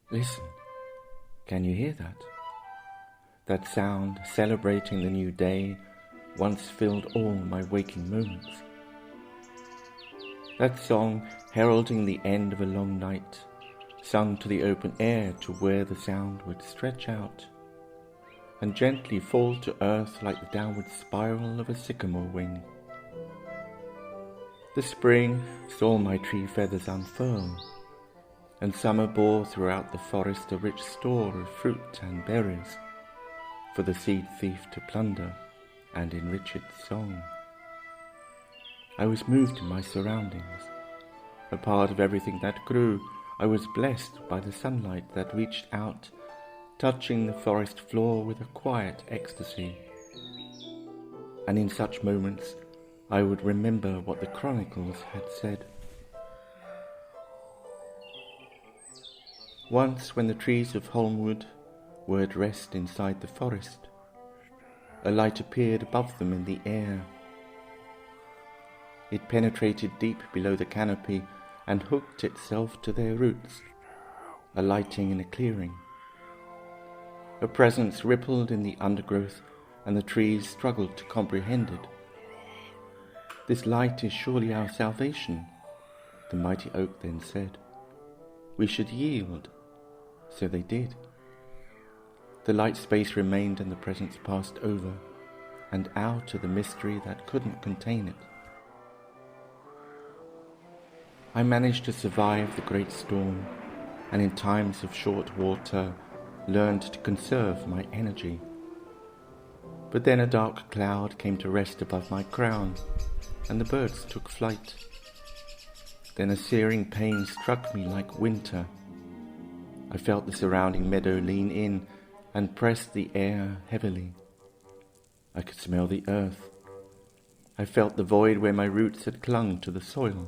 Listen, can you hear that? That sound celebrating the new day once filled all my waking moments. That song heralding the end of a long night, sung to the open air to where the sound would stretch out and gently fall to earth like the downward spiral of a sycamore wing. The spring saw my tree feathers unfurl, and summer bore throughout the forest a rich store of fruit and berries for the seed thief to plunder and enrich its song. I was moved in my surroundings. A part of everything that grew, I was blessed by the sunlight that reached out, touching the forest floor with a quiet ecstasy. And in such moments, I would remember what the chronicles had said. Once, when the trees of Holmwood were at rest inside the forest, a light appeared above them in the air. It penetrated deep below the canopy and hooked itself to their roots, alighting in a clearing. A presence rippled in the undergrowth, and the trees struggled to comprehend it. "This light is surely our salvation," the mighty oak then said. "We should yield." So they did. The light space remained and the presence passed over and out of the mystery that couldn't contain it. I managed to survive the great storm, and in times of short water learned to conserve my energy. But then a dark cloud came to rest above my crown, and the birds took flight. Then a searing pain struck me like winter. I felt the surrounding meadow lean in and press the air heavily. I could smell the earth. I felt the void where my roots had clung to the soil.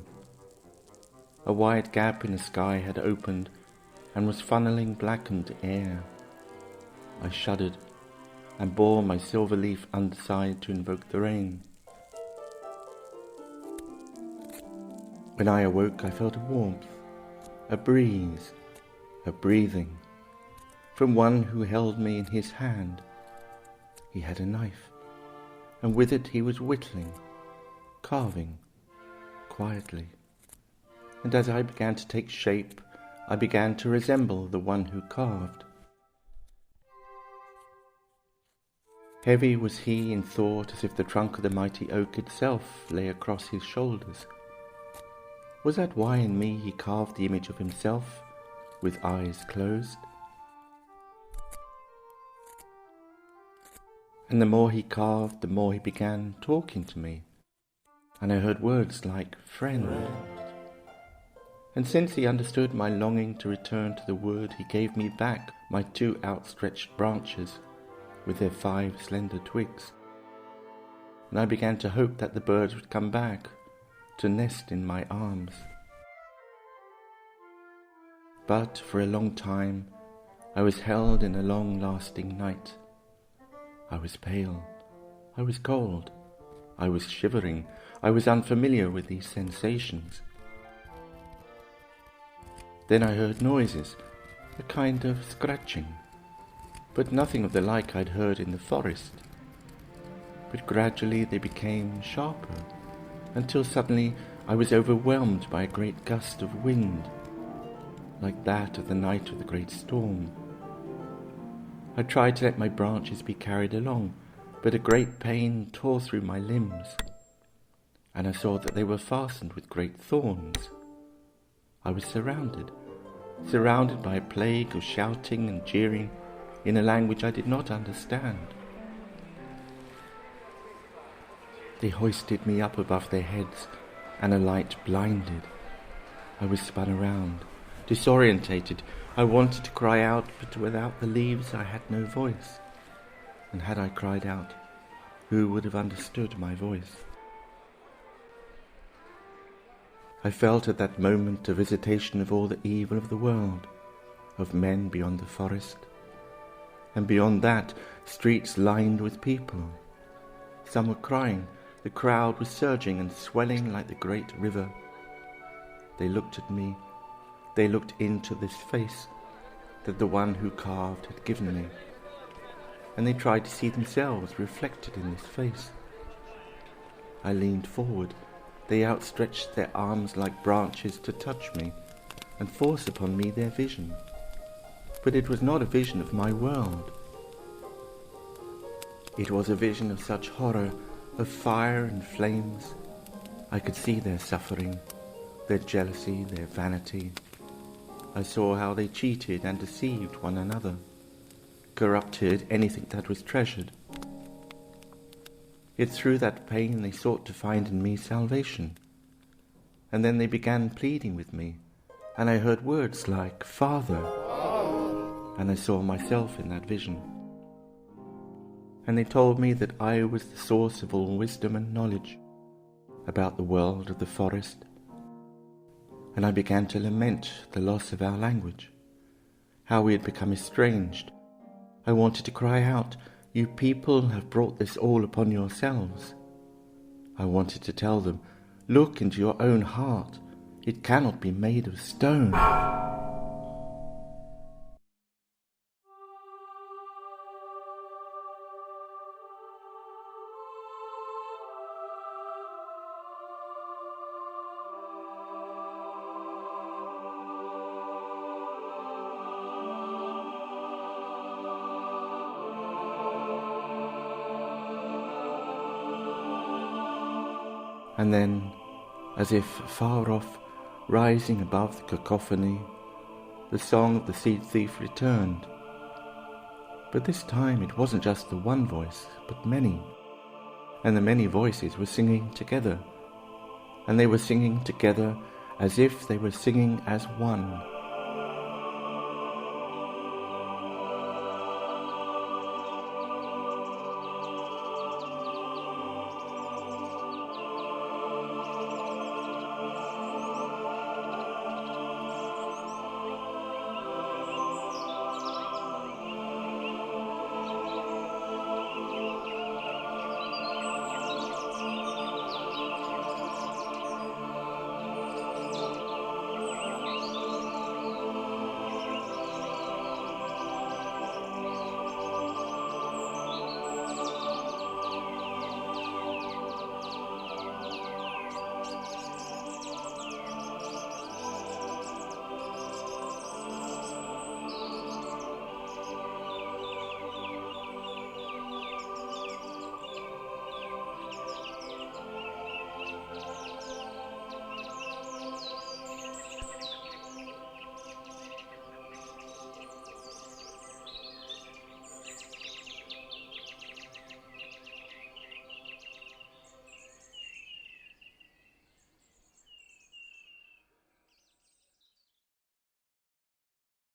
A wide gap in the sky had opened and was funneling blackened air. I shuddered and bore my silver leaf underside to invoke the rain. When I awoke, I felt a warmth, a breeze, a breathing, from one who held me in his hand. He had a knife, and with it he was whittling, carving, quietly. And as I began to take shape, I began to resemble the one who carved. Heavy was he in thought, as if the trunk of the mighty oak itself lay across his shoulders. Was that why in me he carved the image of himself, with eyes closed? And the more he carved, the more he began talking to me, and I heard words like friend. And since he understood my longing to return to the wood, he gave me back my 2 outstretched branches with their 5 slender twigs. And I began to hope that the birds would come back to nest in my arms. But for a long time, I was held in a long-lasting night. I was pale, I was cold, I was shivering, I was unfamiliar with these sensations. Then I heard noises, a kind of scratching, but nothing of the like I'd heard in the forest. But gradually they became sharper, until suddenly I was overwhelmed by a great gust of wind, like that of the night of the great storm. I tried to let my branches be carried along, but a great pain tore through my limbs, and I saw that they were fastened with great thorns. I was surrounded by a plague of shouting and jeering in a language I did not understand. They hoisted me up above their heads, and a light blinded. I was spun around, disorientated. I wanted to cry out, but without the leaves I had no voice. And had I cried out, who would have understood my voice? I felt at that moment a visitation of all the evil of the world, of men beyond the forest, and beyond that, streets lined with people. Some were crying, the crowd was surging and swelling like the great river. They looked at me, they looked into this face, that the one who carved had given me, and they tried to see themselves reflected in this face. I leaned forward. They outstretched their arms like branches to touch me and force upon me their vision. But it was not a vision of my world. It was a vision of such horror, of fire and flames. I could see their suffering, their jealousy, their vanity. I saw how they cheated and deceived one another, corrupted anything that was treasured. Yet through that pain they sought to find in me salvation. And then they began pleading with me, and I heard words like, "Father," and I saw myself in that vision. And they told me that I was the source of all wisdom and knowledge about the world of the forest. And I began to lament the loss of our language, how we had become estranged. I wanted to cry out, "You people have brought this all upon yourselves." I wanted to tell them, "Look into your own heart. It cannot be made of stone." And then, as if far off, rising above the cacophony, the song of the seed thief returned. But this time it wasn't just the one voice, but many. And the many voices were singing together. And they were singing together as if they were singing as one.